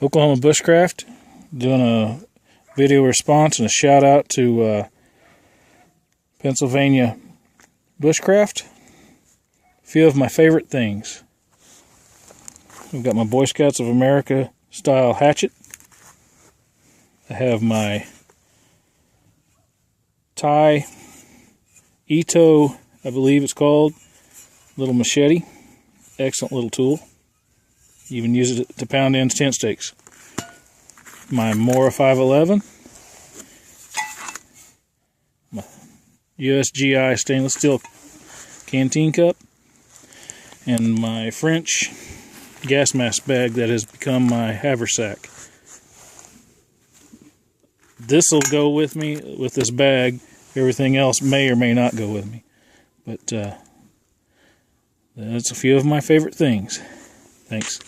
Oklahoma Bushcraft, doing a video response and a shout out to Pennsylvania Bushcraft. A few of my favorite things. We've got my Boy Scouts of America style hatchet. I have my Thai Ito, I believe it's called, little machete. Excellent little tool. You even use it to pound in tent stakes. My Mora 511. My USGI stainless steel canteen cup. And my French gas mask bag that has become my haversack. This will go with me with this bag. Everything else may or may not go with me. But that's a few of my favorite things. Thanks.